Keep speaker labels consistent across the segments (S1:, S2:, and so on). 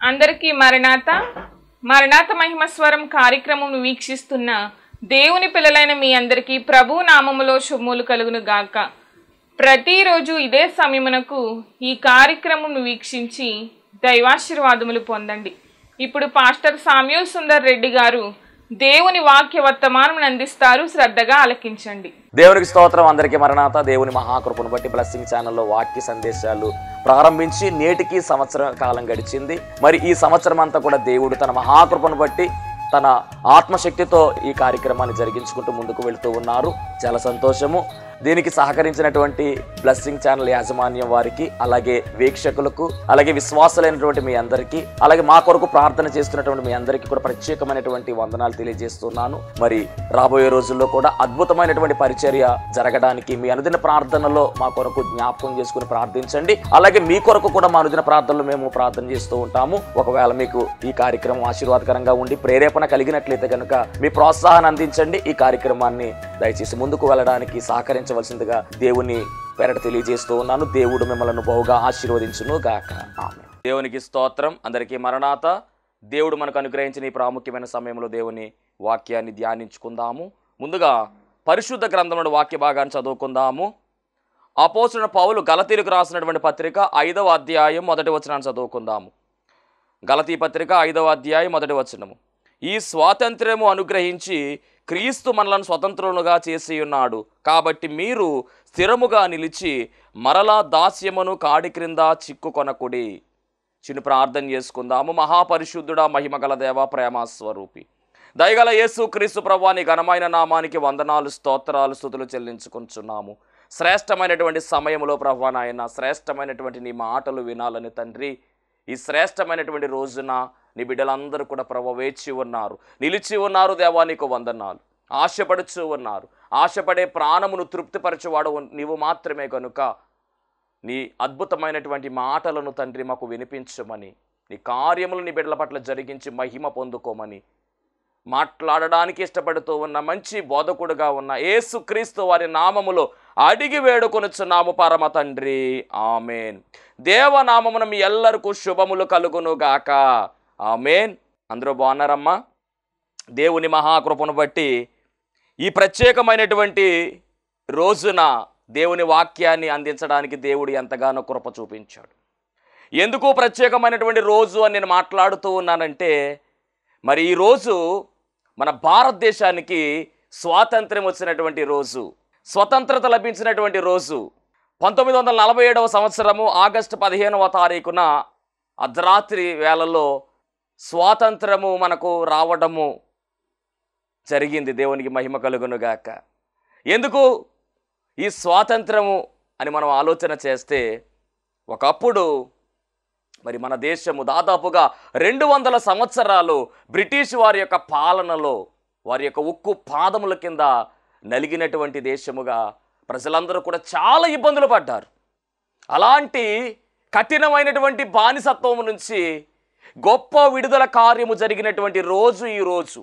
S1: అందరికీ మరణాత మరణాత మహిమస్వరం కార్యక్రమం వీక్షిస్తున్న దేవుని పిల్లలైన మీ అందరికీ ప్రభు నామములో శుభములు కలుగును గాక. ప్రతిరోజు ఇదే సమయమునకు ఈ కార్యక్రమం వీక్షించి దైవాశీర్వాదములు పొందండి. ఇప్పుడు పాస్టర్ సామ్యూల్ సుందర్ రెడ్డి గారు దేవుని వాక్య వర్తమానం అందిస్తారు. శ్రద్ధగా ఆలకించండి.
S2: దేవునికి స్తోత్రం. అందరికీ మరణాత. దేవుని మహాకృపను బట్టి బ్లెస్సింగ్ ఛానల్లో వాక్య సందేశాలు ప్రారంభించి నేటికి సంవత్సరం కాలం గడిచింది. మరి ఈ సంవత్సరం అంతా కూడా దేవుడు తన మహాకృపను బట్టి తన ఆత్మశక్తితో ఈ కార్యక్రమాన్ని జరిగించుకుంటూ ముందుకు వెళుతూ ఉన్నారు. చాలా సంతోషము. దీనికి సహకరించినటువంటి బ్లెస్సింగ్ ఛానల్ యాజమాన్యం వారికి, అలాగే వీక్షకులకు, అలాగే విశ్వాసులైనటువంటి మీ అందరికీ, అలాగే మా కొరకు ప్రార్థన చేస్తున్నటువంటి మీ అందరికీ కూడా ప్రత్యేకమైనటువంటి వందనాలు తెలియజేస్తున్నాను. మరి రాబోయే రోజుల్లో కూడా అద్భుతమైనటువంటి పరిచర్య జరగడానికి మీ అనుదిన ప్రార్థనలో మా కొరకు జ్ఞాపకం చేసుకుని ప్రార్థించండి. అలాగే మీ కొరకు కూడా మా అనుదిన ప్రార్థనలు మేము ప్రార్థన చేస్తూ ఉంటాము. ఒకవేళ మీకు ఈ కార్యక్రమం ఆశీర్వాదకరంగా ఉండి ప్రేరేపణ కలిగినట్లయితే కనుక మీ ప్రోత్సాహాన్ని అందించండి. ఈ కార్యక్రమాన్ని దయచేసి ముందుకు వెళ్ళడానికి సహకరించవలసిందిగా దేవుని పేరట తెలియజేస్తూ ఉన్నాను. దేవుడు మిమ్మల్ని బహుగా ఆశీర్వదించును గాక. ఆమేన్. దేవునికి స్తోత్రం. అందరికీ మరణాత. దేవుడు మనకు అనుగ్రహించిన ఈ ప్రాముఖ్యమైన సమయంలో దేవుని వాక్యాన్ని ధ్యానించుకుందాము. ముందుగా పరిశుద్ధ గ్రంథంలో వాక్య భాగాన్ని చదువుకుందాము. అపోస్తలుడైన పౌలు గలతీయులకు రాసినటువంటి పత్రిక 5వ అధ్యాయం 1వ వచనాన్ని చదువుకుందాము. గలతీ పత్రిక 5వ అధ్యాయం 1వ వచనము. ఈ స్వాతంత్ర్యము అనుగ్రహించి క్రీస్తు మనలను స్వతంత్రులుగా చేసి ఉన్నాడు. కాబట్టి మీరు స్థిరముగా నిలిచి మరలా దాస్యమును కాడి క్రింద చిక్కుకొనకుడి. చిన్న ప్రార్థన చేసుకుందాము. మహాపరిశుద్ధుడా, మహిమగల దేవ, ప్రేమస్వరూపి, దయగల యేసు క్రీస్తు ప్రభువా, నీ ఘనమైన నామానికి వందనాలు, స్తోత్రాలు, స్తుతులు చెల్లించుకుంటున్నాము. శ్రేష్టమైనటువంటి సమయంలో ప్రభువా నాయన, శ్రేష్టమైనటువంటి నీ మాటలు వినాలని తండ్రి, ఈ శ్రేష్టమైనటువంటి రోజున నీ బిడ్డలందరూ కూడా ప్రభు వేచి ఉన్నారు, నిలిచి ఉన్నారు. దేవా నీకు వందనాలు. ఆశపడుచు ఉన్నారు. ఆశపడే ప్రాణమును తృప్తిపరచువాడు నీవు మాత్రమే కనుక నీ అద్భుతమైనటువంటి మాటలను తండ్రి మాకు వినిపించమని, నీ కార్యములు నీ బిడ్డల పట్ల జరిగించి మహిమ పొందుకోమని మాట్లాడడానికి ఇష్టపడుతూ ఉన్న మంచి బోధకుడుగా ఉన్న యేసుక్రీస్తు వారి నామములో అడిగి వేడుకొనుచున్నాము పరమ తండ్రి. ఆమెన్. దేవనామమున మీ ఎల్లరికూ శుభములు కలుగును గాక. ఆమెన్. అందరూ బాగున్నారమ్మా? దేవుని మహాకృపను బట్టి ఈ ప్రత్యేకమైనటువంటి రోజున దేవుని వాక్యాన్ని అందించడానికి దేవుడు ఎంతగానో కృప చూపించాడు. ఎందుకు ప్రత్యేకమైనటువంటి రోజు అని నేను మాట్లాడుతూ ఉన్నానంటే, మరి ఈరోజు మన భారతదేశానికి స్వాతంత్ర్యం వచ్చినటువంటి రోజు, స్వతంత్రత లభించినటువంటి రోజు. 1947వ సంవత్సరము ఆగస్టు 15వ తారీఖున అర్ధరాత్రి వేళలో స్వాతంత్రము మనకు రావడము జరిగింది. దేవునికి మహిమ కలుగునుగాక. ఎందుకు ఈ స్వాతంత్రము అని మనం ఆలోచన చేస్తే, ఒకప్పుడు మరి మన దేశము దాదాపుగా 200 సంవత్సరాలు బ్రిటిష్ వారి యొక్క పాలనలో, వారి యొక్క ఉక్కు పాదముల కింద నలిగినటువంటి దేశముగా ప్రజలందరూ కూడా చాలా ఇబ్బందులు పడ్డారు. అలాంటి కఠినమైనటువంటి బానిసత్వం నుంచి గొప్ప విడుదల కార్యము జరిగినటువంటి రోజు ఈ రోజు.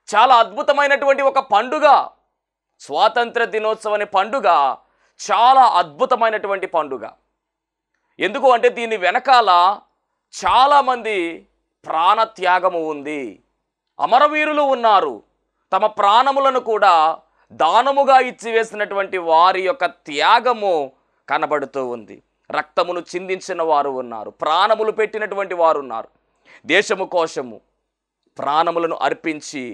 S2: చాలా అద్భుతమైనటువంటి ఒక పండుగ, స్వాతంత్ర దినోత్సవం పండుగ చాలా అద్భుతమైనటువంటి పండుగ. ఎందుకు అంటే దీని వెనకాల చాలామంది ప్రాణత్యాగము ఉంది. అమరవీరులు ఉన్నారు. తమ ప్రాణములను కూడా దానముగా ఇచ్చివేసినటువంటి వారి యొక్క త్యాగము కనబడుతూ ఉంది. రక్తమును చిందించిన వారు ఉన్నారు, ప్రాణములు పెట్టినటువంటి వారు ఉన్నారు. దేశము కోసము ప్రాణములను అర్పించి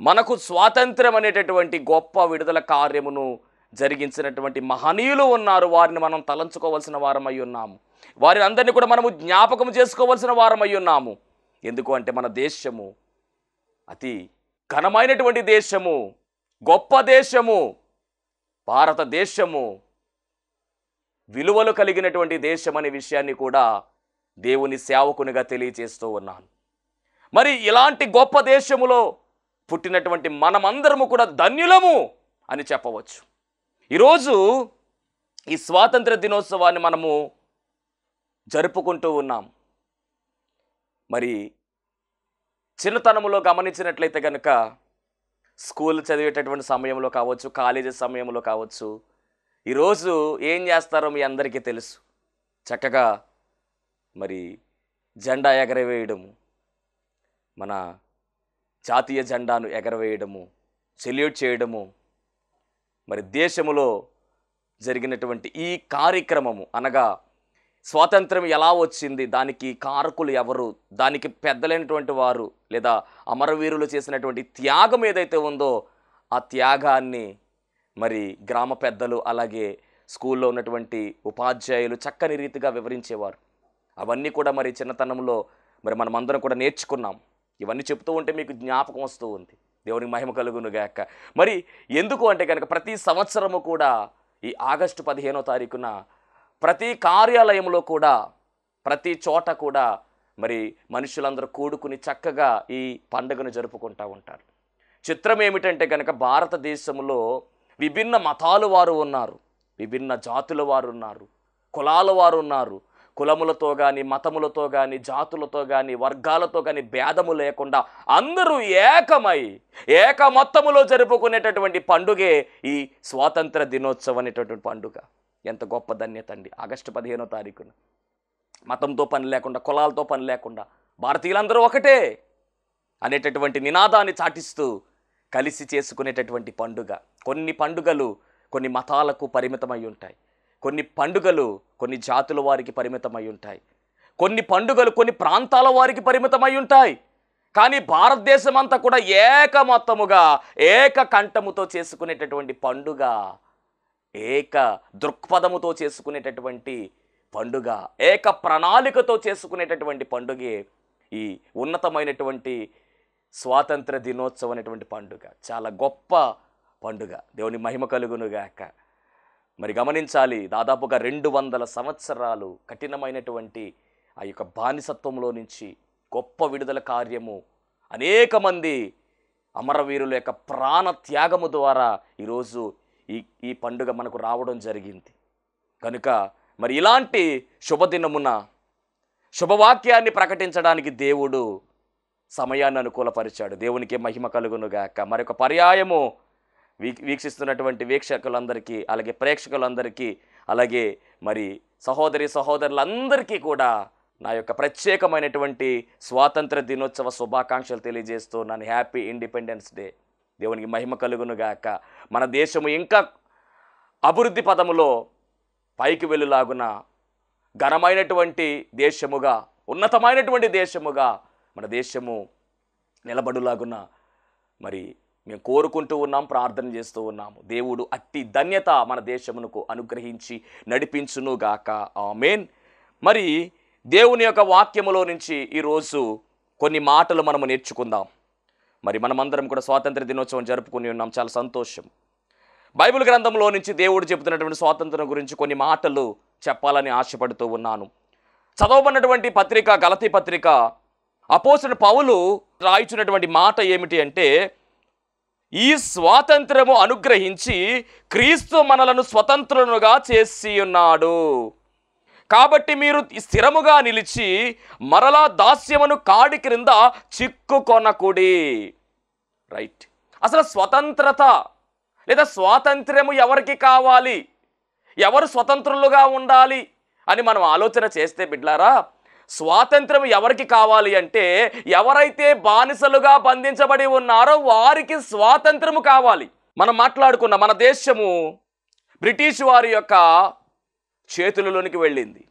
S2: మనకు స్వాతంత్ర్యం అనేటటువంటి గొప్ప విడుదల కార్యమును జరిగించినటువంటి మహనీయులు ఉన్నారు. వారిని మనం తలంచుకోవాల్సిన వారమై ఉన్నాము. వారిని అందరినీ కూడా మనము జ్ఞాపకం చేసుకోవాల్సిన వారమై ఉన్నాము. ఎందుకు అంటే మన దేశము అతి ఘనమైనటువంటి దేశము, గొప్ప దేశము, భారతదేశము విలువలు కలిగినటువంటి దేశం అనే విషయాన్ని కూడా దేవుని సేవకునిగా తెలియజేస్తూ ఉన్నాను. మరి ఇలాంటి గొప్ప దేశములో పుట్టినటువంటి మనమందరము కూడా ధన్యులము అని చెప్పవచ్చు. ఈరోజు ఈ స్వాతంత్ర దినోత్సవాన్ని మనము జరుపుకుంటూ ఉన్నాం. మరి చిన్నతనములో గమనించినట్లయితే కనుక స్కూల్ చదివేటటువంటి సమయంలో కావచ్చు, కాలేజీ సమయంలో కావచ్చు, ఈరోజు ఏం చేస్తారో మీ అందరికీ తెలుసు. చక్కగా మరి జెండా ఎగరవేయడము, మన జాతీయ జెండాను ఎగరవేయడము, సెల్యూట్ చేయడము, మరి దేశములో జరిగినటువంటి ఈ కార్యక్రమము అనగా స్వాతంత్రం ఎలా వచ్చింది, దానికి కారకులు ఎవరు, దానికి పెద్దలైనటువంటి వారు లేదా అమరవీరులు చేసినటువంటి త్యాగం ఏదైతే ఉందో ఆ త్యాగాన్ని మరి గ్రామ పెద్దలు అలాగే స్కూల్లో ఉన్నటువంటి ఉపాధ్యాయులు చక్కని రీతిగా వివరించేవారు. అవన్నీ కూడా మరి చిన్నతనంలో మరి మనమందరం కూడా నేర్చుకున్నాం. ఇవన్నీ చెప్తూ ఉంటే మీకు జ్ఞాపకం వస్తూ ఉంది. దేవునికి మహిమ కలుగును గాక. మరి ఎందుకు అంటే కనుక ప్రతి సంవత్సరము కూడా ఈ ఆగస్టు 15వ తారీఖున ప్రతి కార్యాలయంలో కూడా ప్రతి చోట కూడా మరి మనుషులందరూ కూడుకుని చక్కగా ఈ పండుగను జరుపుకుంటూ ఉంటారు. చిత్రం ఏమిటంటే కనుక భారతదేశంలో విభిన్న మతాలు వారు ఉన్నారు, విభిన్న జాతుల వారు ఉన్నారు, కులాల వారు ఉన్నారు. కులములతో కానీ మతములతో కానీ జాతులతో కానీ వర్గాలతో కానీ భేదము లేకుండా అందరూ ఏకమై మొత్తములో జరుపుకునేటటువంటి పండుగే ఈ స్వాతంత్ర దినోత్సవం అనేటటువంటి పండుగ. ఎంత గొప్ప ధన్యత అండి. ఆగస్టు 15వ తారీఖున మతంతో పని లేకుండా, కులాలతో పని లేకుండా భారతీయులందరూ ఒకటే అనేటటువంటి నినాదాన్ని చాటిస్తూ కలిసి చేసుకునేటటువంటి పండుగ. కొన్ని పండుగలు కొన్ని మతాలకు పరిమితమై ఉంటాయి, కొన్ని పండుగలు కొన్ని జాతుల వారికి పరిమితమై ఉంటాయి, కొన్ని పండుగలు కొన్ని ప్రాంతాల వారికి పరిమితమై ఉంటాయి. కానీ భారతదేశం అంతా కూడా మొత్తముగా కంఠముతో చేసుకునేటటువంటి పండుగ, ఏక దృక్పథముతో చేసుకునేటటువంటి పండుగ, ఏక ప్రణాళికతో చేసుకునేటటువంటి పండుగే ఈ ఉన్నతమైనటువంటి స్వాతంత్ర దినోత్సవం అనేటువంటి పండుగ. చాలా గొప్ప పండుగ. దేవుని మహిమ కలుగునుగాక. మరి గమనించాలి, దాదాపుగా 200 సంవత్సరాలు కఠినమైనటువంటి ఆ యొక్క బానిసత్వంలో నుంచి గొప్ప విడుదల కార్యము, అనేక మంది అమరవీరుల యొక్క ప్రాణ త్యాగము ద్వారా ఈరోజు ఈ పండుగ మనకు రావడం జరిగింది. కనుక మరి ఇలాంటి శుభదినమున శుభవాక్యాన్ని ప్రకటించడానికి దేవుడు సమయాన్ని అనుకూలపరిచాడు. దేవునికి మహిమ కలుగునుగాక. మరొక పర్యాయము వీక్షిస్తున్నటువంటి వీక్షకులందరికీ అలాగే ప్రేక్షకులందరికీ అలాగే మరి సహోదరి సహోదరులందరికీ కూడా నా యొక్క ప్రత్యేకమైనటువంటి స్వాతంత్ర దినోత్సవ శుభాకాంక్షలు తెలియజేస్తున్నాను. Happy independence day. దేవునికి మహిమ కలుగునుగాక. మన దేశము ఇంకా అభివృద్ధి పదములో పైకి వెళ్ళులాగున ఘనమైనటువంటి దేశముగా, ఉన్నతమైనటువంటి దేశముగా మన దేశము నిలబడులాగున మరి మేము కోరుకుంటూ ఉన్నాం, ప్రార్థన చేస్తూ ఉన్నాము. దేవుడు అట్టి ధన్యత మన దేశమునకు అనుగ్రహించి నడిపించునుగాక. ఆమేన్. మరి దేవుని యొక్క వాక్యములో నుంచి ఈరోజు కొన్ని మాటలు మనము నేర్చుకుందాం. మరి మనమందరం కూడా స్వాతంత్ర దినోత్సవం జరుపుకుని ఉన్నాం, చాలా సంతోషం. బైబిల్ గ్రంథంలో నుంచి దేవుడు చెబుతున్నటువంటి స్వాతంత్రం గురించి కొన్ని మాటలు చెప్పాలని ఆశపడుతూ ఉన్నాను. చదవబడినటువంటి పత్రిక గలతీ పత్రిక అపోస్తలుడు పౌలు రాయించినటువంటి మాట ఏమిటి అంటే, ఈ స్వాతంత్రము అనుగ్రహించి క్రీస్తు మనలను స్వతంత్రులుగా చేసి ఉన్నాడు. కాబట్టి మీరు స్థిరముగా నిలిచి మరలా దాస్యమును కాడి క్రింద చిక్కుకొనకుడి. రైట్. అసలు స్వతంత్రత లేదా స్వాతంత్ర్యము ఎవరికి కావాలి, ఎవరు స్వతంత్రులుగా ఉండాలి అని మనం ఆలోచన చేస్తే బిడ్లారా, స్వాతంత్రం ఎవరికి కావాలి అంటే ఎవరైతే బానిసలుగా బంధించబడి ఉన్నారో వారికి స్వాతంత్రము కావాలి. మనం మాట్లాడుకున్న మన దేశము బ్రిటిష్ వారి యొక్క చేతులలోనికి వెళ్ళింది.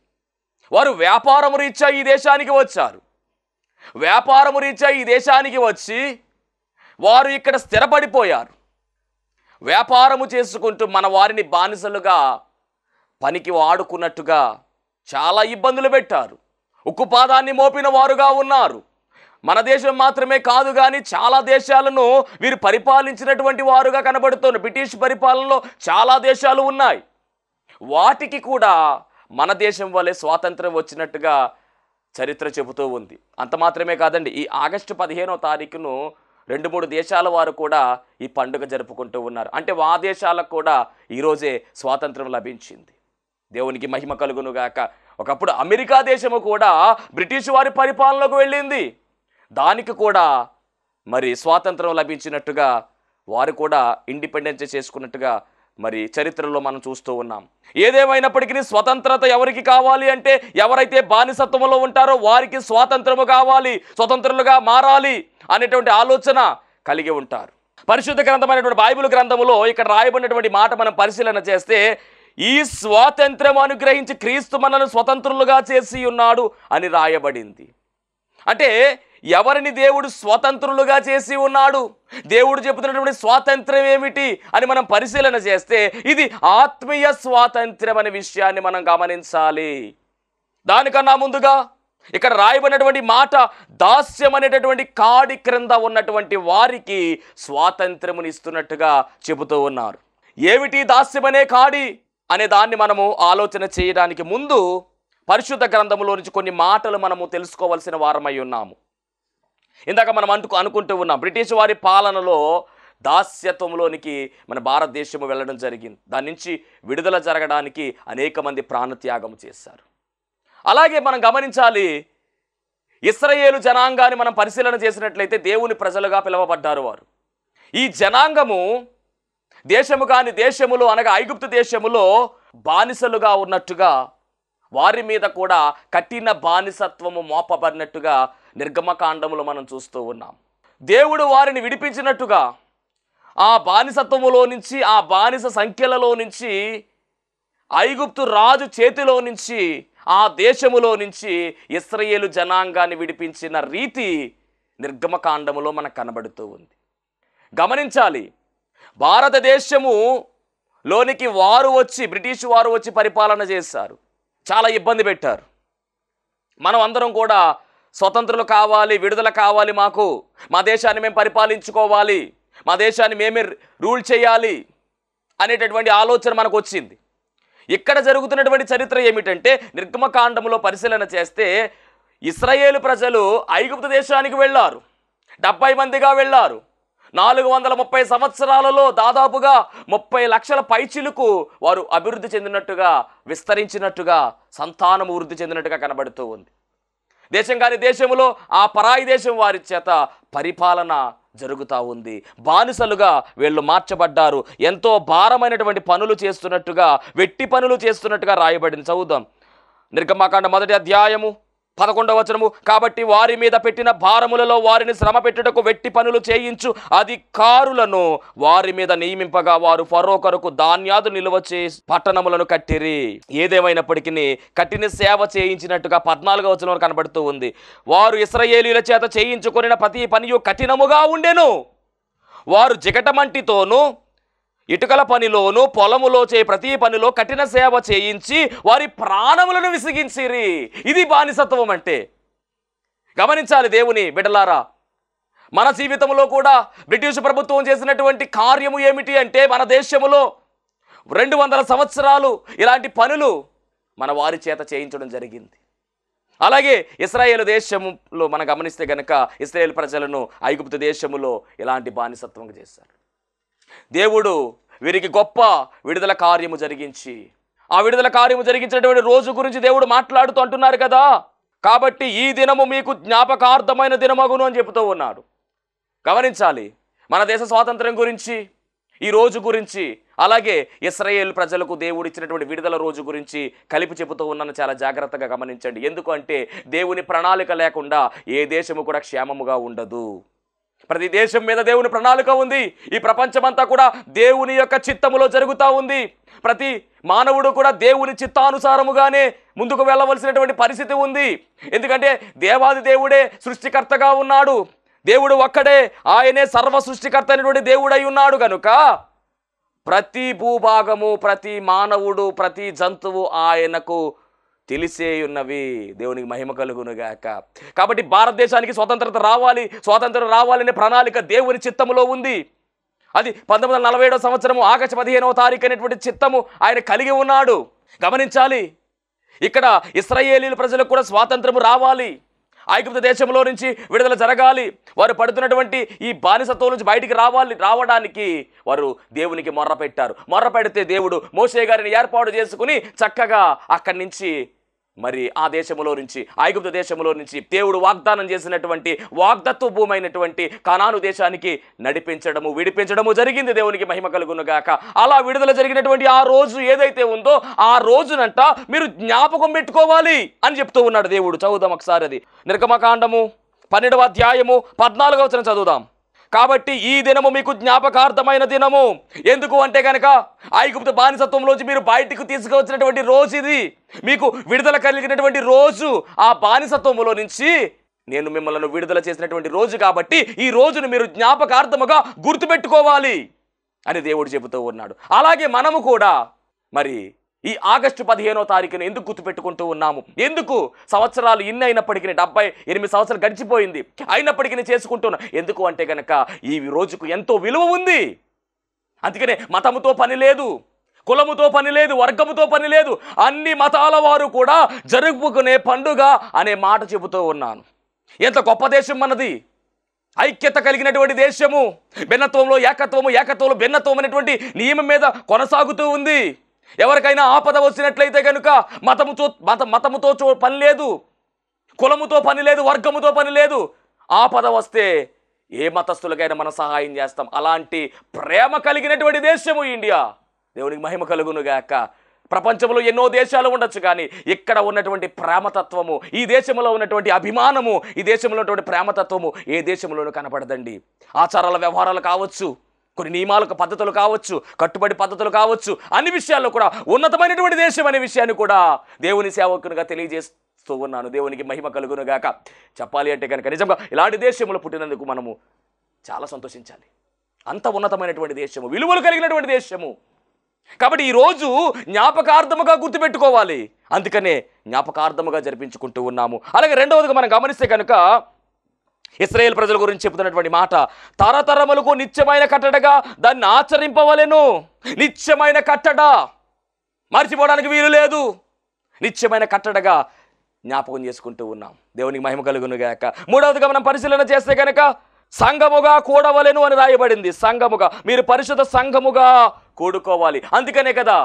S2: వారు వ్యాపారము రీత్యా ఈ దేశానికి వచ్చారు. వ్యాపారము రీత్యా ఈ దేశానికి వచ్చి వారు ఇక్కడ స్థిరపడిపోయారు. వ్యాపారము చేసుకుంటూ మన వారిని బానిసలుగా పనికి వాడుకున్నట్టుగా చాలా ఇబ్బందులు పెట్టారు. ఉక్కుపాదాన్ని మోపిన వారుగా ఉన్నారు. మన దేశం మాత్రమే కాదు కానీ చాలా దేశాలను వీరు పరిపాలించినటువంటి వారుగా కనబడుతున్నారు. బ్రిటిష్ పరిపాలనలో చాలా దేశాలు ఉన్నాయి. వాటికి కూడా మన దేశం వల్లే స్వాతంత్రం వచ్చినట్టుగా చరిత్ర చెబుతూ ఉంది. అంత మాత్రమే కాదండి, ఈ ఆగస్టు 15వ తారీఖును 2-3 దేశాల వారు కూడా ఈ పండుగ జరుపుకుంటూ ఉన్నారు. అంటే ఆ దేశాలకు కూడా ఈరోజే స్వాతంత్రం లభించింది. దేవునికి మహిమ కలుగునుగాక. ఒకప్పుడు అమెరికా దేశము కూడా బ్రిటిష్ వారి పరిపాలనకు వెళ్ళింది. దానికి కూడా మరి స్వాతంత్రం లభించినట్టుగా వారు కూడా ఇండిపెండెన్స్ చేసుకున్నట్టుగా మరి చరిత్రలో మనం చూస్తూ ఉన్నాం. ఏదేమైనప్పటికీ స్వతంత్రత ఎవరికి కావాలి అంటే, ఎవరైతే బానిసత్వంలో ఉంటారో వారికి స్వాతంత్రము కావాలి, స్వతంత్రులుగా మారాలి అనేటువంటి ఆలోచన కలిగి ఉంటారు. పరిశుద్ధ గ్రంథమైనటువంటి బైబిల్ గ్రంథములో ఇక్కడ రాయబడినటువంటి మాట మనం పరిశీలన చేస్తే, ఈ స్వాతంత్ర్యం అనుగ్రహించి క్రీస్తు మనల్ని స్వతంత్రులుగా చేసి ఉన్నాడు అని రాయబడింది. అంటే ఎవరిని దేవుడు స్వతంత్రులుగా చేసి ఉన్నాడు, దేవుడు చెబుతున్నటువంటి స్వాతంత్ర్యం ఏమిటి అని మనం పరిశీలన చేస్తే, ఇది ఆత్మీయ స్వాతంత్ర్యం అనే విషయాన్ని మనం గమనించాలి. దానికన్నా ముందుగా ఇక్కడ రాయబడినటువంటి మాట, దాస్యం అనేటటువంటి కాడి క్రింద ఉన్నటువంటి వారికి స్వాతంత్రముని ఇస్తున్నట్టుగా చెబుతూ ఉన్నారు. ఏమిటి దాస్యం అనే కాడి అనే దాన్ని మనము ఆలోచన చేయడానికి ముందు పరిశుద్ధ గ్రంథములో నుంచి కొన్ని మాటలు మనము తెలుసుకోవాల్సిన వారమై ఉన్నాము. ఇందాక మనం అనుకుంటూ ఉన్నాం, బ్రిటిష్ వారి పాలనలో దాస్యత్వంలోనికి మన భారతదేశము వెళ్ళడం జరిగింది. దాని నుంచి విడుదల జరగడానికి అనేక మంది ప్రాణత్యాగం చేశారు. అలాగే మనం గమనించాలి, ఇశ్రాయేలు జనాంగాన్ని మనం పరిశీలన చేసినట్లయితే దేవుని ప్రజలుగా పిలువబడ్డారు వారు. ఈ జనాంగము దేశము కాని దేశములో అనగా ఐగుప్తు దేశములో బానిసలుగా ఉన్నట్టుగా, వారి మీద కూడా కఠిన బానిసత్వము మోపబడినట్టుగా నిర్గమకాండములో మనం చూస్తూ ఉన్నాం. దేవుడు వారిని విడిపించినట్టుగా ఆ బానిసత్వములో నుంచి, ఆ బానిస సంఖ్యలలో నుంచి, ఐగుప్తు రాజు చేతిలో నుంచి, ఆ దేశములో నుంచి ఇశ్రాయేలు జనాంగాన్ని విడిపించిన రీతి నిర్గమకాండములో మనకు కనబడుతూ ఉంది. గమనించాలి, భారతదేశము లోనికి వారు వచ్చి, బ్రిటిష్ వారు వచ్చి పరిపాలన చేశారు, చాలా ఇబ్బంది పెట్టారు. మనం అందరం కూడా స్వతంత్రులు కావాలి, విడుదల కావాలి, మాకు మా దేశాన్ని మేము పరిపాలించుకోవాలి, మా దేశాన్ని మేమే రూల్ చేయాలి అనేటటువంటి ఆలోచన మనకు వచ్చింది. ఇక్కడ జరుగుతున్నటువంటి చరిత్ర ఏమిటంటే, నిర్గమకాండములో పరిశీలన చేస్తే ఇశ్రాయేలు ప్రజలు ఐగుప్తు దేశానికి వెళ్ళారు, 70 మందిగా వెళ్ళారు. 430 సంవత్సరాలలో దాదాపుగా 30 లక్షల పైచిలుకు వారు అభివృద్ధి చెందినట్టుగా, విస్తరించినట్టుగా, సంతానము వృద్ధి చెందినట్టుగా కనబడుతూ ఉంది. దేశం కాని దేశములో ఆ పరాయి దేశం వారి చేత పరిపాలన జరుగుతూ ఉంది. బానిసలుగా వీళ్ళు మార్చబడ్డారు. ఎంతో భారమైనటువంటి పనులు చేస్తున్నట్టుగా, వెట్టి పనులు చేస్తున్నట్టుగా రాయబడింది. చదువుదాం, నిర్గమకాండ 1వ అధ్యాయము 11వ వచనము. కాబట్టి వారి మీద పెట్టిన భారములలో వారిని శ్రమ పెట్టుటకు వెట్టి పనులు చేయించు అధికారులను వారి మీద నియమింపగా, వారు ఫరో కొరకు ధాన్యాదు నిలువ చేసి పట్టణములను కట్టిరి. ఏదేమైనప్పటికీ కట్టిన సేవ చేయించినట్టుగా 14వ వచనంలో కనబడుతూ ఉంది. వారు ఇశ్రాయేలీయుల చేత చేయించుకొనిన ప్రతి పనియు కఠినముగా ఉండెను. వారు జిగటమంటితోనూ ఇటుకల పనిలోను పొలములో ప్రతి పనిలో కఠిన సేవ చేయించి వారి ప్రాణములను విసిగించిరి. ఇది బానిసత్వం అంటే. గమనించాలి దేవుని బిడ్డలారా, మన జీవితంలో కూడా బ్రిటిష్ ప్రభుత్వం చేసినటువంటి కార్యము ఏమిటి అంటే, మన దేశంలో 200 సంవత్సరాలు ఇలాంటి పనులు మన వారి చేత చేయించడం జరిగింది. అలాగే ఇశ్రాయేలు దేశంలో మనం గమనిస్తే గనక ఇశ్రాయేలు ప్రజలను ఐగుప్తు దేశములో ఇలాంటి బానిసత్వం చేశారు. దేవుడు వీరికి గొప్ప విడుదల కార్యము జరిగించి, ఆ విడుదల కార్యము జరిగించినటువంటి రోజు గురించి దేవుడు మాట్లాడుతూ అంటున్నారు కదా, కాబట్టి ఈ దినము మీకు జ్ఞాపకార్థమైన దినమగును అని చెబుతూ ఉన్నాడు. గమనించాలి, మన దేశ స్వాతంత్ర్యం గురించి, ఈ రోజు గురించి, అలాగే ఇశ్రాయేలు ప్రజలకు దేవుడు ఇచ్చినటువంటి విడుదల రోజు గురించి కలిపి చెబుతూ ఉన్నాను. చాలా జాగ్రత్తగా గమనించండి. ఎందుకంటే దేవుని ప్రణాళిక లేకుండా ఏ దేశము కూడా క్షేమముగా ఉండదు. ప్రతి దేశం మీద దేవుని ప్రణాళిక ఉంది. ఈ ప్రపంచమంతా కూడా దేవుని యొక్క చిత్తములో జరుగుతూ ఉంది. ప్రతి మానవుడు కూడా దేవుని చిత్తానుసారముగానే ముందుకు వెళ్ళవలసినటువంటి పరిస్థితి ఉంది. ఎందుకంటే దేవాది దేవుడే సృష్టికర్తగా ఉన్నాడు. దేవుడు ఒక్కడే, ఆయనే సర్వ సృష్టికర్త అయినటువంటి దేవుడై ఉన్నాడు కనుక ప్రతి భూభాగము, ప్రతి మానవుడు, ప్రతి జంతువు ఆయనకు తెలిసే ఉన్నవి. దేవునికి మహిమ కలుగునుగాక. కాబట్టి భారతదేశానికి స్వతంత్రత రావాలి, స్వాతంత్రం రావాలనే ప్రణాళిక దేవుని చిత్తములో ఉంది. అది 1947వ సంవత్సరము ఆగస్టు 15వ తారీఖు అనేటువంటి చిత్తము ఆయన కలిగి ఉన్నాడు. గమనించాలి, ఇక్కడ ఇశ్రాయేలీయుల ప్రజలకు కూడా స్వాతంత్రము రావాలి, ఐగుప్తు దేశంలో నుంచి విడుదల జరగాలి, వారు పడుతున్నటువంటి ఈ బానిసత్వం నుంచి బయటికి రావడానికి వారు దేవునికి మొర్ర పెట్టారు. మొర్ర పెడితే దేవుడు మోషే గారిని ఏర్పాటు చేసుకుని చక్కగా అక్కడి నుంచి మరి ఆ దేశములో నుంచి, ఐగుప్తు దేశములో నుంచి దేవుడు వాగ్దానం చేసినటువంటి వాగ్దత్వ భూమి అయినటువంటి కనాను దేశానికి నడిపించడము, విడిపించడము జరిగింది. దేవునికి మహిమ కలుగును గాక. అలా విడుదల జరిగినటువంటి ఆ రోజు ఏదైతే ఉందో ఆ రోజునంట మీరు జ్ఞాపకం పెట్టుకోవాలి అని చెప్తూ ఉన్నాడు దేవుడు. చదువుదాం ఒకసారి అది. నిర్గమకాండము 12వ అధ్యాయము 14వ వచనం చదువుదాం. కాబట్టి ఈ దినము మీకు జ్ఞాపకార్థమైన దినము. ఎందుకు అంటే కనుక ఐగుప్తు బానిసత్వంలోంచి మీరు బయటికి తీసుకువచ్చినటువంటి రోజు ఇది. మీకు విడుదల కలిగినటువంటి రోజు. ఆ బానిసత్వంలో నుంచి నేను మిమ్మల్ని విడుదల చేసినటువంటి రోజు కాబట్టి ఈ రోజును మీరు జ్ఞాపకార్థముగా గుర్తుపెట్టుకోవాలి అని దేవుడు చెబుతూ ఉన్నాడు. అలాగే మనము కూడా మరి ఈ ఆగస్టు 15వ తారీఖున ఎందుకు గుర్తుపెట్టుకుంటూ ఉన్నాము? ఎందుకు సంవత్సరాలు ఇన్ని అయినప్పటికీ 78 సంవత్సరాలు గడిచిపోయింది అయినప్పటికీ చేసుకుంటున్నాం. ఎందుకు అంటే కనుక ఈ రోజుకు ఎంతో విలువ ఉంది. అందుకనే మతముతో పని లేదు, కులముతో పని లేదు, వర్గముతో పని లేదు. అన్ని మతాల వారు కూడా జరుపుకునే పండుగ అనే మాట చెబుతూ ఉన్నాను. ఎంత గొప్ప దేశం మనది, ఐక్యత కలిగినటువంటి దేశము. భిన్నత్వంలో ఏకత్వము, ఏకత్వంలో భిన్నత్వం అనేటువంటి నియమం మీద కొనసాగుతూ ఉంది. ఎవరికైనా ఆపద వచ్చినట్లయితే కనుక మతముతో పని లేదు, కులముతో పని లేదు, వర్గముతో పని లేదు. ఆపద వస్తే ఏ మతస్థులకైనా మనం సహాయం చేస్తాం. అలాంటి ప్రేమ కలిగినటువంటి దేశము ఇండియా. దేవునికి మహిమ కలుగును గాక. ప్రపంచంలో ఎన్నో దేశాలు ఉండొచ్చు, కానీ ఇక్కడ ఉన్నటువంటి ప్రేమతత్వము, ఈ దేశంలో ఉన్నటువంటి అభిమానము, ఈ దేశంలో ఉన్నటువంటి ప్రేమతత్వము ఏ దేశంలోనూ కనపడదండి. ఆచారాల వ్యవహారాలు కావచ్చు, కొన్ని నియమాలకు పద్ధతులు కావచ్చు, కట్టుబడి పద్ధతులు కావచ్చు, అన్ని విషయాల్లో కూడా ఉన్నతమైనటువంటి దేశం అనే విషయాన్ని కూడా దేవుని సేవకునిగా తెలియజేస్తూ ఉన్నాను. దేవునికి మహిమ కలుగును గాక. చెప్పాలి అంటే కనుక నిజంగా ఇలాంటి దేశంలో పుట్టినందుకు మనము చాలా సంతోషించాలి. అంత ఉన్నతమైనటువంటి దేశము, విలువలు కలిగినటువంటి దేశము. కాబట్టి ఈరోజు జ్ఞాపకార్థముగా గుర్తుపెట్టుకోవాలి. అందుకనే జ్ఞాపకార్థముగా జరిపించుకుంటూ ఉన్నాము. అలాగే రెండవదిగా మనం గమనిస్తే కనుక ఇశ్రాయేలు ప్రజల గురించి చెబుతున్నటువంటి మాట, తరతరములకు నిత్యమైన కట్టడగా దాన్ని ఆచరింపవలెను. నిత్యమైన కట్టడ, మర్చిపోవడానికి వీలు లేదు. నిత్యమైన కట్టడగా జ్ఞాపకం చేసుకుంటూ ఉన్నాం. దేవునికి మహిమ కలుగును గాక. మూడవదిగా మనం పరిశీలన చేస్తే కనుక సంఘముగా కూడవలెను అని రాయబడింది. సంఘముగా, మీరు పరిశుద్ధ సంఘముగా కూడుకోవాలి. అందుకనే కదా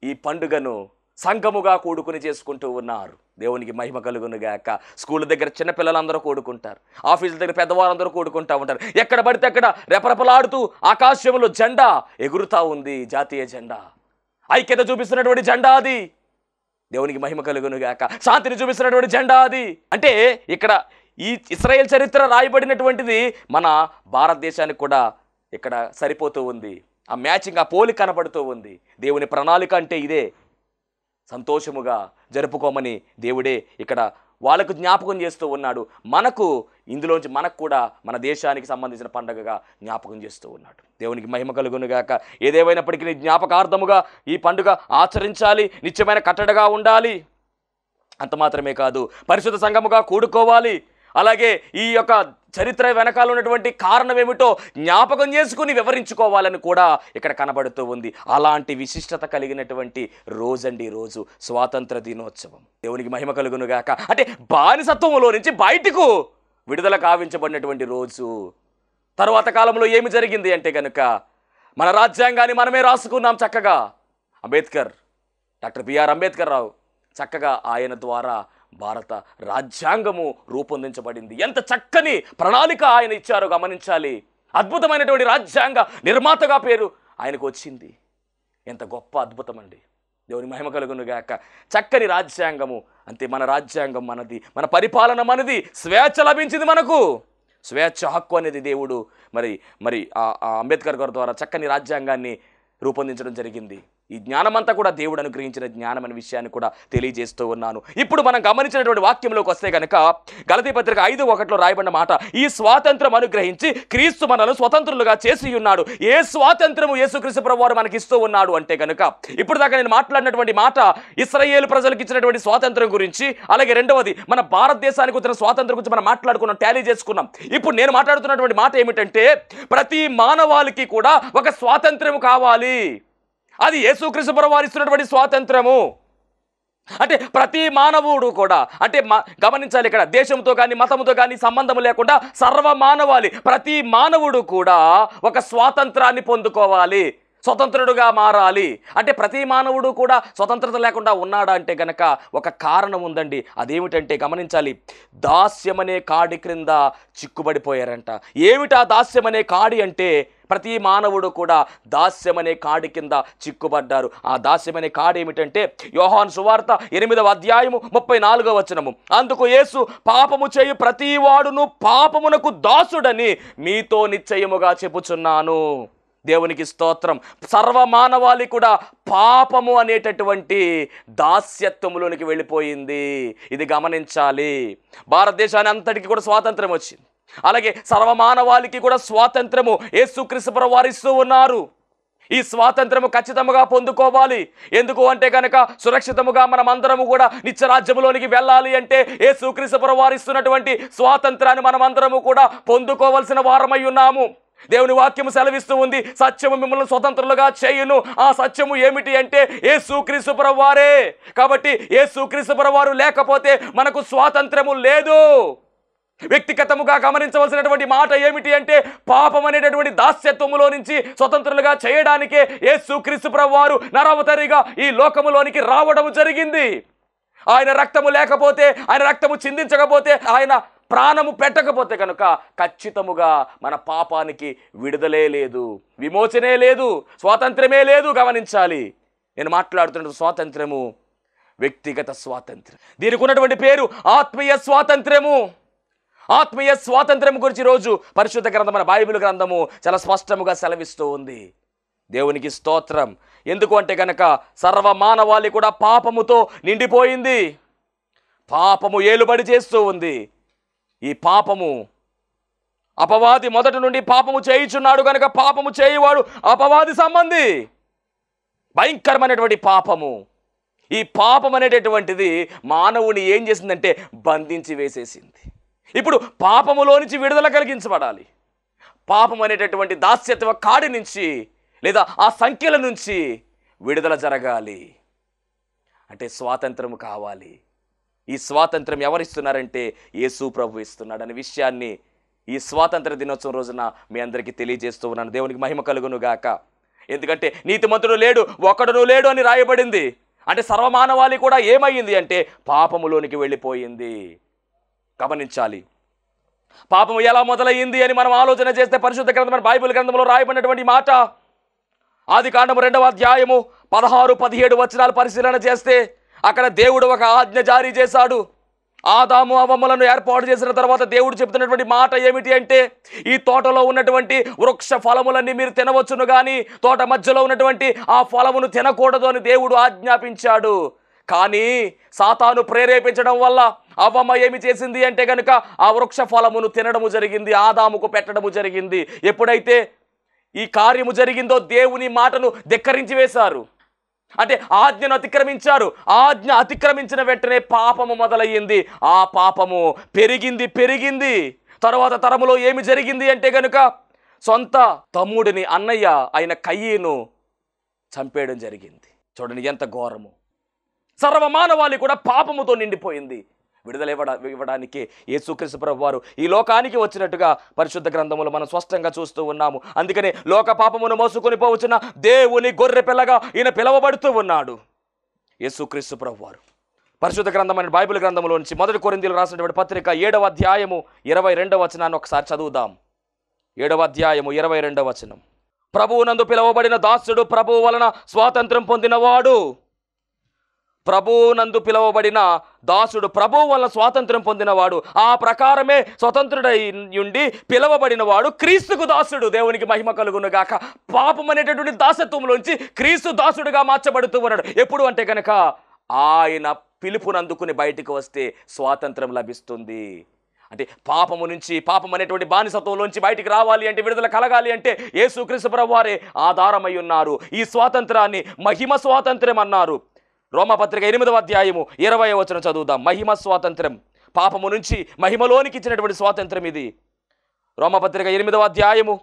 S2: ఈ పండుగను సంఘముగా కూడుకుని చేసుకుంటూ ఉన్నారు. దేవునికి మహిమ కలుగును గాక. స్కూల్ దగ్గర చిన్నపిల్లలందరూ కూడుకుంటారు, ఆఫీసుల దగ్గర పెద్దవారందరూ కూడుకుంటూ ఉంటారు. ఎక్కడ పడితే అక్కడ రెపరెపలాడుతూ ఆకాశంలో జెండా ఎగురుతూ ఉంది, జాతీయ జెండా. ఐక్యత చూపిస్తున్నటువంటి జెండా అది. దేవునికి మహిమ కలుగును గాక. శాంతిని చూపిస్తున్నటువంటి జెండా అది. అంటే ఇక్కడ ఈ ఇశ్రాయేల్ చరిత్ర రాయబడినటువంటిది మన భారతదేశానికి కూడా ఇక్కడ సరిపోతూ ఉంది. ఆ మ్యాచింగ్, ఆ పోలిక కనపడుతూ ఉంది. దేవుని ప్రణాళిక అంటే ఇదే. సంతోషముగా జరుపుకోమని దేవుడే ఇక్కడ వాళ్ళకు జ్ఞాపకం చేస్తూ ఉన్నాడు. మనకు ఇందులోంచి మనకు కూడా మన దేశానికి సంబంధించిన పండుగగా జ్ఞాపకం చేస్తూ ఉన్నాడు. దేవునికి మహిమ కలుగును గాక. ఏదేమైనప్పటికీ జ్ఞాపకార్థముగా ఈ పండుగ ఆచరించాలి, నిత్యమైన కట్టడగా ఉండాలి. అంత మాత్రమే కాదు, పరిశుద్ధ సంఘముగా కూడుకోవాలి. అలాగే ఈ యొక్క చరిత్ర వెనకాల ఉన్నటువంటి కారణం ఏమిటో జ్ఞాపకం చేసుకుని వివరించుకోవాలని కూడా ఇక్కడ కనబడుతూ ఉంది. అలాంటి విశిష్టత కలిగినటువంటి రోజండి రోజు స్వాతంత్ర దినోత్సవం. దేవునికి మహిమ కలుగును గాక. అంటే బానిసత్వంలో నుంచి బయటకు విడుదల కావించబడినటువంటి రోజు. తరువాత కాలంలో ఏమి జరిగింది అంటే కనుక మన రాజ్యాంగాన్ని మనమే రాసుకున్నాం చక్కగా. అంబేద్కర్, డాక్టర్ బిఆర్ అంబేద్కర్ రావు చక్కగా ఆయన ద్వారా భారత రాజ్యాంగము రూపొందించబడింది. ఎంత చక్కని ప్రణాళిక ఆయన ఇచ్చారో గమనించాలి. అద్భుతమైనటువంటి రాజ్యాంగ నిర్మాతగా పేరు ఆయనకు వచ్చింది. ఎంత గొప్ప అద్భుతం అండి. దేవుని మహిమ కలుగును గాక. చక్కని రాజ్యాంగము. అంతే, మన రాజ్యాంగం మనది, మన పరిపాలన మనది, స్వేచ్ఛ లభించింది మనకు. స్వేచ్ఛ హక్కు అనేది దేవుడు మరి అంబేద్కర్ గారి ద్వారా చక్కని రాజ్యాంగాన్ని రూపొందించడం జరిగింది. ఈ జ్ఞానమంతా కూడా దేవుడు అనుగ్రహించిన జ్ఞానం అనే విషయాన్ని కూడా తెలియజేస్తూ ఉన్నాను. ఇప్పుడు మనం గమనించినటువంటి వాక్యంలోకి వస్తే కనుక గలతీ పత్రిక 5:1 రాయబడిన మాట, ఈ స్వాతంత్రం అనుగ్రహించి క్రీస్తు మనల్ని స్వతంత్రులుగా చేసి ఉన్నాడు. ఏ స్వాతంత్రము యేసుక్రీస్తు ప్రభువారు మనకి ఇస్తూ ఉన్నాడు అంటే కనుక ఇప్పుడు దాకా నేను మాట్లాడినటువంటి మాట ఇశ్రాయేలు ప్రజలకు ఇచ్చినటువంటి స్వాతంత్రం గురించి, అలాగే రెండవది మన భారతదేశానికి వచ్చిన స్వాతంత్రం గురించి మనం మాట్లాడుకున్నాం, టాలీ చేసుకున్నాం. ఇప్పుడు నేను మాట్లాడుతున్నటువంటి మాట ఏమిటంటే ప్రతి మానవాళికి కూడా ఒక స్వాతంత్రం కావాలి. అది యేసుక్రీస్తు ప్రభువారు ఇస్తున్నటువంటి స్వాతంత్రము. అంటే ప్రతి మానవుడు కూడా, అంటే గమనించాలి, ఇక్కడ దేశంతో కానీ మతంతో కానీ సంబంధం లేకుండా సర్వ మానవాళి, ప్రతి మానవుడు కూడా ఒక స్వాతంత్రాన్ని పొందుకోవాలి. స్వతంత్రుడుగా మారాలి. అంటే ప్రతి మానవుడు కూడా స్వతంత్రత లేకుండా ఉన్నాడా అంటే గనక ఒక కారణం ఉందండి. అదేమిటంటే గమనించాలి, దాస్యమనే కాడి క్రింద చిక్కుబడిపోయారంట. ఏమిటా దాస్యమనే కాడి అంటే ప్రతి మానవుడు కూడా దాస్యమనే కాడి కింద చిక్కుబడ్డారు. ఆ దాస్యమనే కాడి ఏమిటంటే యోహాను సువార్త 8వ అధ్యాయము 34వ వచనము. అందుకు యేసు, పాపము చేయు ప్రతి వాడును పాపమునకు దాసుడని మీతో నిశ్చయముగా చెప్పుచున్నాను. దేవునికి స్తోత్రం. సర్వమానవాళి కూడా పాపము అనేటటువంటి దాస్యత్వములోనికి వెళ్ళిపోయింది. ఇది గమనించాలి. భారతదేశాన్ని అంతటికి కూడా స్వాతంత్రం వచ్చింది. అలాగే సర్వమానవాళికి కూడా స్వాతంత్రము యేసుక్రీస్తు ప్రభువు వారు ఇస్తూ ఉన్నారు. ఈ స్వాతంత్రము ఖచ్చితంగా పొందుకోవాలి. ఎందుకు అంటే కనుక సురక్షితముగా మనం అందరము కూడా నిత్యరాజ్యములోనికి వెళ్ళాలి అంటే యేసుక్రీస్తు ప్రభువు వారు ఇస్తున్నటువంటి స్వాతంత్రాన్ని మనం అందరము కూడా పొందుకోవాల్సిన వారమై ఉన్నాము. దేవుని వాక్యము సెలవిస్తూ ఉంది, సత్యము మిమ్మల్ని స్వతంత్రులుగా చేయును. ఆ సత్యము ఏమిటి అంటే యేసుక్రీస్తు ప్రభువు వారే. కాబట్టి యేసుక్రీస్తు ప్రభువు వారు లేకపోతే మనకు స్వాతంత్రము లేదు. వ్యక్తిగతముగా గమనించవలసినటువంటి మాట ఏమిటి అంటే పాపం అనేటటువంటి దాస్యత్వములో నుంచి స్వతంత్రులుగా చేయడానికే యేసుక్రీస్తు ప్రభువు వారు నరవతరిగా ఈ లోకములోనికి రావడం జరిగింది. ఆయన రక్తము లేకపోతే, ఆయన రక్తము చిందించకపోతే, ఆయన ప్రాణము పెట్టకపోతే కనుక ఖచ్చితముగా మన పాపానికి విడుదలే లేదు, విమోచనే లేదు, స్వాతంత్రమే లేదు. గమనించాలి, నేను మాట్లాడుతున్న స్వాతంత్రము వ్యక్తిగత స్వాతంత్రం. దీనికి ఉన్నటువంటి పేరు ఆత్మీయ స్వాతంత్రము. ఆత్మీయ స్వాతంత్రం గురించి రోజు పరిశుద్ధ గ్రంథం, మన బైబిల్ గ్రంథము చాలా స్పష్టముగా సెలవిస్తూ ఉంది. దేవునికి స్తోత్రం. ఎందుకు అంటే కనుక సర్వమానవాళి కూడా పాపముతో నిండిపోయింది. పాపము ఏలుబడి చేస్తూ ఉంది. ఈ పాపము అపవాది మొదటి నుండి పాపము చేయుచున్నాడు కనుక పాపము చేయువాడు అపవాది సంబంధి. భయంకరమైనటువంటి పాపము. ఈ పాపం అనేటటువంటిది మానవుని ఏం చేసిందంటే బంధించి వేసేసింది. ఇప్పుడు పాపములో నుంచి విడుదల కలిగించబడాలి. పాపం అనేటటువంటి దాస్యత్వ కాడి నుంచి లేదా ఆ సంఖ్యల నుంచి విడుదల జరగాలి అంటే స్వాతంత్రము కావాలి. ఈ స్వాతంత్రం ఎవరిస్తున్నారంటే యేసు ప్రభు ఇస్తున్నాడు అనే విషయాన్ని ఈ స్వాతంత్ర దినోత్సవం రోజున మీ అందరికీ తెలియజేస్తూ ఉన్నాను. దేవునికి మహిమ కలుగును గాక. ఎందుకంటే నీతిమంతుడు లేడు, ఒకడును లేడు అని రాయబడింది. అంటే సర్వమానవాళి కూడా ఏమయ్యింది అంటే పాపములోనికి వెళ్ళిపోయింది. గమనించాలి, పాపము ఎలా మొదలయ్యింది అని మనం ఆలోచన చేస్తే పరిశుద్ధ గ్రంథం, మన బైబిల్ గ్రంథంలో రాయబడినటువంటి మాట ఆదికాండము 2వ అధ్యాయము 16-17 వచనాలు పరిశీలన చేస్తే అక్కడ దేవుడు ఒక ఆజ్ఞ జారీ చేశాడు. ఆదాము అవ్వమ్మలను ఏర్పాటు చేసిన తర్వాత దేవుడు చెప్తున్నటువంటి మాట ఏమిటి అంటే ఈ తోటలో ఉన్నటువంటి వృక్ష ఫలములన్నీ మీరు తినవచ్చును కానీ తోట మధ్యలో ఉన్నటువంటి ఆ ఫలమును తినకూడదు అని దేవుడు ఆజ్ఞాపించాడు. కానీ సాతాను ప్రేరేపించడం వల్ల అవ్వమ్మ ఏమి చేసింది అంటే కనుక ఆ వృక్ష ఫలమును తినడము జరిగింది, ఆదాముకు పెట్టడము జరిగింది. ఎప్పుడైతే ఈ కార్యము జరిగిందో దేవుని మాటను ధిక్కరించి వేశారు. అంటే ఆజ్ఞను అతిక్రమించారు. ఆజ్ఞ అతిక్రమించిన వెంటనే పాపము మొదలయ్యింది. ఆ పాపము పెరిగింది. తర్వాత తరములో ఏమి జరిగింది అంటే గనుక సొంత తమ్ముడిని, అన్నయ్య అయిన కయ్యను చంపేయడం జరిగింది. చూడండి ఎంత ఘోరము. సర్వమానవాళి కూడా పాపముతో నిండిపోయింది. విడుదల ఇవ్వడానికి యేసుక్రీస్తు ప్రభువు వారు ఈ లోకానికి వచ్చినట్టుగా పరిశుద్ధ గ్రంథములో మనం స్పష్టంగా చూస్తూ ఉన్నాము. అందుకనే లోక పాపమును మోసుకొని పోవచ్చున్న దేవుని గొర్రె పిల్లగా ఈయన పిలువబడుతూ ఉన్నాడు యేసుక్రీస్తు ప్రభువు వారు. పరిశుద్ధ గ్రంథం అనే బైబిల్ గ్రంథంలో నుంచి 1 కొరింథీయులకు రాసినటువంటి పత్రిక 7వ అధ్యాయము 22వ వచనాన్ని ఒకసారి చదువుదాం. 7వ అధ్యాయము 22వ వచనం. ప్రభువునందు పిలువబడిన దాసుడు ప్రభువు వలన స్వాతంత్రం పొందినవాడు. ప్రభువునందు పిలువబడిన దాసుడు ప్రభువు వలన స్వాతంత్రం పొందినవాడు. ఆ ప్రకారమే స్వతంత్రుడై ఉండి పిలువబడిన వాడు క్రీస్తుకు దాసుడు. దేవునికి మహిమ కలుగును గాక. పాపం అనేటటువంటి దాసత్వంలోంచి క్రీస్తు దాసుడుగా మార్చబడుతూ ఉన్నాడు. ఎప్పుడు అంటే కనుక ఆయన పిలుపునందుకుని బయటికి వస్తే స్వాతంత్రం లభిస్తుంది. అంటే పాపము నుంచి, పాపం అనేటువంటి బానిసత్వంలోంచి బయటికి రావాలి అంటే, విడుదల కలగాలి అంటే యేసుక్రీస్తు ప్రభువు వారే ఆధారమై ఉన్నారు. ఈ స్వాతంత్రాన్ని మహిమ స్వాతంత్రం అన్నారు. రోమాపత్రిక 8వ అధ్యాయము 20వ వచనం చదువుదాం. మహిమ స్వాతంత్రం, పాపము నుంచి మహిమలోనికి ఇచ్చినటువంటి స్వాతంత్రం ఇది. రోమాపత్రిక 8వ అధ్యాయము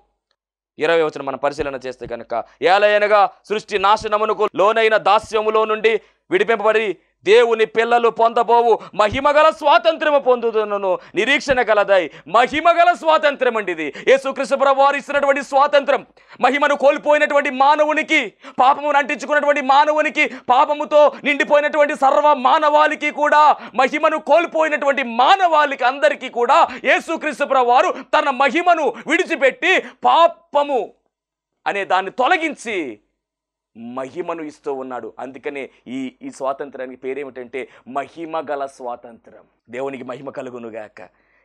S2: 20వ వచనం మనం పరిశీలన చేస్తే కనుక, ఏలయనగా సృష్టి నాశనమునకు లోనైన దాస్యములో నుండి విడిపింపబడి దేవుని పిల్లలు పొందబోవు మహిమగల స్వాతంత్రము పొందుతున్నను నిరీక్షణ కలదై. మహిమగల స్వాతంత్రం అండి ఇది. యేసుక్రీస్తు ప్రభువు వారు ఇస్తున్నటువంటి స్వాతంత్రం. మహిమను కోల్పోయినటువంటి మానవునికి, పాపమును అంటించుకున్నటువంటి మానవునికి, పాపముతో నిండిపోయినటువంటి సర్వ మానవాళికి కూడా, మహిమను కోల్పోయినటువంటి మానవాళికి అందరికీ కూడా యేసుక్రీస్తు ప్రభువు వారు తన మహిమను విడిచిపెట్టి పాపము అనే దాన్ని తొలగించి మహిమను ఇస్తూ ఉన్నాడు. అందుకనే ఈ స్వాతంత్రానికి పేరేమిటంటే మహిమ గల స్వాతంత్రం. దేవునికి మహిమ కలుగునుగాక.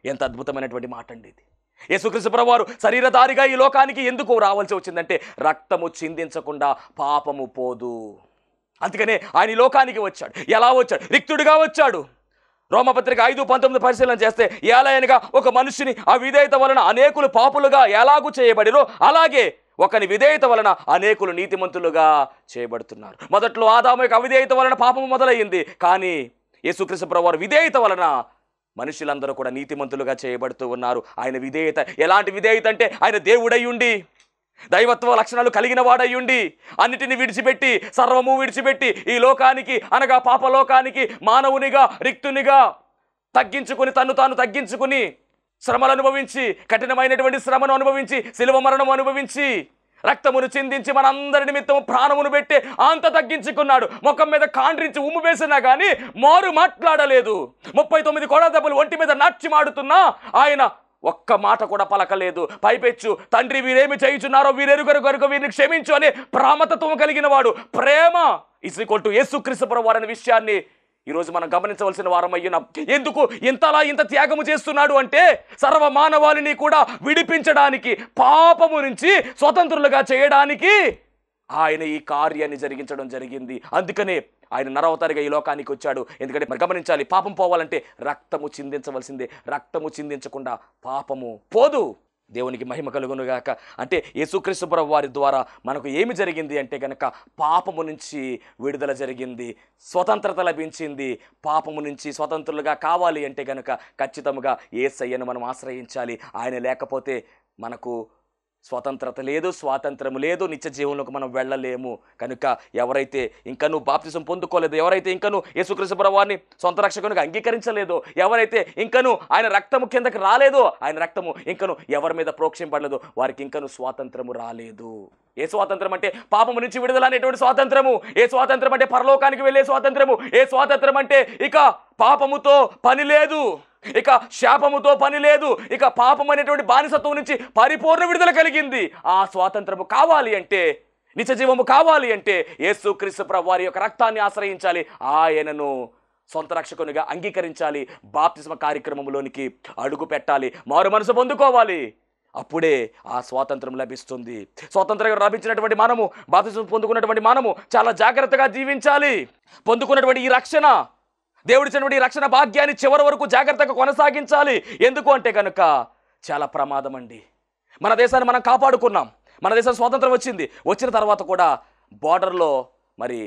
S2: ఎంత అద్భుతమైనటువంటి మాట అండి ఇది. యేసుక్రీస్తు ప్రభువారు శరీరధారిగా ఈ లోకానికి ఎందుకు రావాల్సి వచ్చిందంటే రక్తము చిందించకుండా పాపము పోదు. అందుకనే ఆయన ఈ లోకానికి వచ్చాడు. ఎలా వచ్చాడు? రిక్తుడిగా వచ్చాడు. రోమపత్రిక 5:19 పరిశీలన చేస్తే, ఏలయనగా ఒక మనిషిని అవిధేయత వలన అనేకులు పాపులుగా ఎలాగూ చేయబడిరో అలాగే ఒకని విధేయత వలన అనేకులు నీతిమంతులుగా చేయబడుతున్నారు. మొదట్లో ఆదాము యొక్క అవిధేయత వలన పాపము మొదలయ్యింది. కానీ యేసుక్రీస్తు ప్రభువారు విధేయత వలన మనుషులందరూ కూడా నీతిమంతులుగా చేయబడుతూ ఉన్నారు. ఆయన విధేయత ఎలాంటి విధేయత అంటే, ఆయన దేవుడయ్యుండి, దైవత్వ లక్షణాలు కలిగిన వాడయ్యుండి, అన్నిటిని విడిచిపెట్టి, సర్వము విడిచిపెట్టి ఈ లోకానికి అనగా పాపలోకానికి మానవునిగా, రిక్తునిగా తగ్గించుకుని, తన్ను తాను తగ్గించుకుని, శ్రమలు అనుభవించి, కఠినమైనటువంటి శ్రమను అనుభవించి, శిలువ మరణం అనుభవించి, రక్తమును చిందించి మనందరి నిమిత్తం ప్రాణమును పెట్టి అంత తగ్గించుకున్నాడు. ముఖం మీద కాండ్రించి ఉమ్ము వేసినా కానీ మారు మాట్లాడలేదు. 39 కొడ దెబ్బలు ఒంటి మీద నాట్యమాడుతున్నా ఆయన ఒక్క మాట కూడా పలకలేదు. పైపెచ్చు తండ్రి వీరేమి చేయుచున్నారో వీరెరుగరు గనుక వీరిని క్షమించు అనే ప్రామతత్వం కలిగిన వాడు. ప్రేమ = యేసుక్రీస్తు ప్రభువారు అనే విషయాన్ని ఈరోజు మనం గమనించవలసిన వారం అయ్యున్నాం. ఎందుకు ఇంత త్యాగము చేస్తున్నాడు అంటే, సర్వ మానవాళిని కూడా విడిపించడానికి, పాపము నుంచి స్వతంత్రులుగా చేయడానికి ఆయన ఈ కార్యాన్ని జరిగించడం జరిగింది. అందుకనే ఆయన నరవతారిగా ఈ లోకానికి వచ్చాడు. ఎందుకంటే మరి గమనించాలి, పాపం పోవాలంటే రక్తము చిందించవలసిందే. రక్తము చిందించకుండా పాపము పోదు. దేవునికి మహిమ కలుగునుగాక. అంటే యేసుక్రీస్తు ప్రభువు వారి ద్వారా మనకు ఏమి జరిగింది అంటే కనుక పాపము నుంచి విడుదల జరిగింది, స్వతంత్రత లభించింది. పాపము నుంచి స్వతంత్రులుగా కావాలి అంటే కనుక ఖచ్చితంగా యేసయ్యను మనం ఆశ్రయించాలి. ఆయన లేకపోతే మనకు స్వతంత్రత లేదు, స్వాతంత్రము లేదు, నిత్య జీవంలోకి మనం వెళ్ళలేము. కనుక ఎవరైతే ఇంకనూ బాప్తిసం పొందుకోలేదు, ఎవరైతే ఇంకనూ యేసుక్రీస్తు ప్రభువారిని సొంత రక్షకునిగా అంగీకరించలేదో, ఎవరైతే ఇంకనూ ఆయన రక్తము కిందకి రాలేదో, ఆయన రక్తము ఇంకనూ ఎవరి మీద ప్రోక్షింపడలేదో, వారికి ఇంకనూ స్వాతంత్రము రాలేదు. ఏ స్వాతంత్రం అంటే పాపము నుంచి విడుదల అనేటువంటి స్వాతంత్రము. ఏ స్వాతంత్రం అంటే పరలోకానికి వెళ్ళే స్వాతంత్రము. ఏ స్వాతంత్రం అంటే ఇక పాపముతో పని లేదు, ఇక శాపముతో పని లేదు, ఇక పాపం అనేటువంటి బానిసత్వం నుంచి పరిపూర్ణ విడుదల కలిగింది. ఆ స్వాతంత్రము కావాలి అంటే, నిత్య జీవము కావాలి అంటే యేసుక్రీస్తు ప్రభువారి యొక్క రక్తాన్ని ఆశ్రయించాలి. ఆయనను సొంత రక్షకునిగా అంగీకరించాలి. బాప్తిస్మ కార్యక్రమంలోనికి అడుగు పెట్టాలి. మారు మనసు పొందుకోవాలి. అప్పుడే ఆ స్వాతంత్రం లభిస్తుంది. స్వాతంత్రంగా లభించినటువంటి మనము, బాప్తిస్మం పొందుకున్నటువంటి మనము చాలా జాగ్రత్తగా జీవించాలి. పొందుకున్నటువంటి ఈ రక్షణ, దేవుడిచ్చినటువంటి రక్షణ భాగ్యాన్ని చివరి వరకు జాగ్రత్తగా కొనసాగించాలి. ఎందుకు అంటే కనుక చాలా ప్రమాదం అండి. మన దేశాన్ని మనం కాపాడుకున్నాం, మన దేశం స్వాతంత్రం వచ్చిన తర్వాత కూడా బోర్డర్లో మరి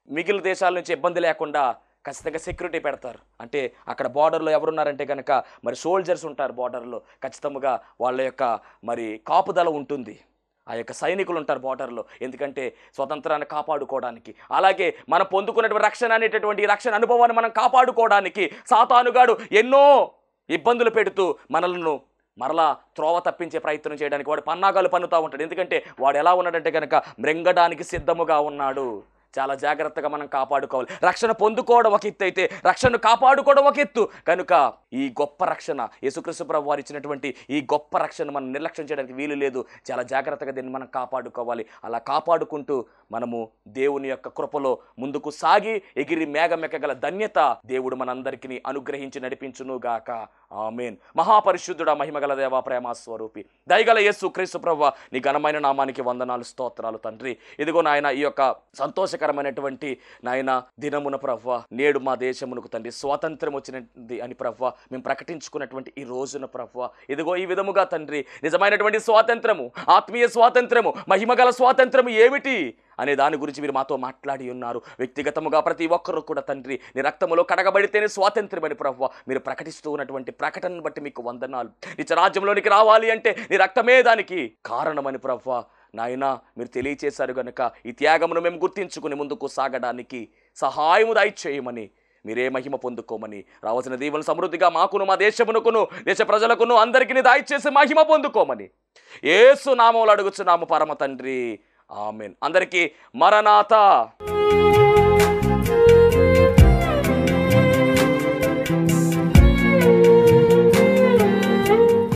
S2: మిగిలిన దేశాల నుంచి ఇబ్బంది లేకుండా ఖచ్చితంగా సెక్యూరిటీ పెడతారు. అంటే అక్కడ బార్డర్లో ఎవరున్నారంటే కనుక మరి సోల్జర్స్ ఉంటారు. బార్డర్లో ఖచ్చితంగా వాళ్ళ యొక్క మరి కాపుదల ఉంటుంది. ఆ యొక్క సైనికులు ఉంటారు బార్డర్లో. ఎందుకంటే స్వతంత్రాన్ని కాపాడుకోవడానికి, అలాగే మనం పొందుకున్నటువంటి రక్షణ అనేటటువంటి రక్షణ అనుభవాన్ని మనం కాపాడుకోవడానికి సాతానుగాడు ఎన్నో ఇబ్బందులు పెడుతూ మనలను మరలా త్రోవ తప్పించే ప్రయత్నం చేయడానికి వాడు పన్నాగాలు పన్నుతూ ఉంటాడు. ఎందుకంటే వాడు ఎలా ఉన్నాడంటే కనుక మృంగడానికి సిద్ధముగా ఉన్నాడు. చాలా జాగ్రత్తగా మనం కాపాడుకోవాలి. రక్షణ పొందుకోవడం ఒక ఎత్తు అయితే రక్షణను కాపాడుకోవడం ఒక ఎత్తు. కనుక ఈ గొప్ప రక్షణ, యేసుక్రీస్తు ప్రభువు వారు ఇచ్చినటువంటి ఈ గొప్ప రక్షణ మనం నిర్లక్ష్యం చేయడానికి వీలు లేదు. చాలా జాగ్రత్తగా దీన్ని మనం కాపాడుకోవాలి. అలా కాపాడుకుంటూ మనము దేవుని యొక్క కృపలో ముందుకు సాగి ఎగిరి మేఘమెక్కగల ధన్యత దేవుడు మనందరికీ అనుగ్రహించి నడిపించునుగాక. ఆమేన్. మహాపరిశుద్ధుడా, మహిమగల దేవా, ప్రేమ స్వరూపి, దయగల యేసుక్రీస్తు ప్రభువా, నీ ఘనమైన నామానికి వందనాలు, స్తోత్రాలు తండ్రి. ఇదిగో నాయన, ఈ యొక్క సంతోషకరమైనటువంటి నాయన దినమున ప్రభువా, నేడు మా దేశమునకు తండ్రి స్వాతంత్రం వచ్చినది అని ప్రభువా మేము ప్రకటించుకున్నటువంటి ఈ రోజున ప్రభువా, ఇదిగో ఈ విధముగా తండ్రి నిజమైనటువంటి స్వాతంత్రము, ఆత్మీయ స్వాతంత్రము, మహిమగల స్వాతంత్రము ఏమిటి అనే దాని గురించి మీరు మాతో మాట్లాడి ఉన్నారు. వ్యక్తిగతముగా ప్రతి ఒక్కరు కూడా తండ్రి నీ రక్తములో కడగబడితేనే స్వాతంత్రమని ప్రభువా మీరు ప్రకటిస్తూ ఉన్నటువంటి ప్రకటనను బట్టి మీకు వందనాలు. నిత్య రాజ్యంలోనికి రావాలి అంటే నీ రక్తమే దానికి కారణమని ప్రభువా నాయనా మీరు తెలియచేశారు. గనుక ఈ త్యాగమును మేము గుర్తించుకుని ముందుకు సాగడానికి సహాయము దయచేయమని మీరే మహిమ పొందుకోమని, రావాల్సిన దీవెనలు సమృద్ధిగా మాకును, మా దేశమునకును, దేశ ప్రజలకును అందరికీ దయచేసి మహిమ పొందుకోమని యేసు నామములో అడుగుచున్నాము పరమ తండ్రి, ఆమేన్. అందరికీ మరణాతా.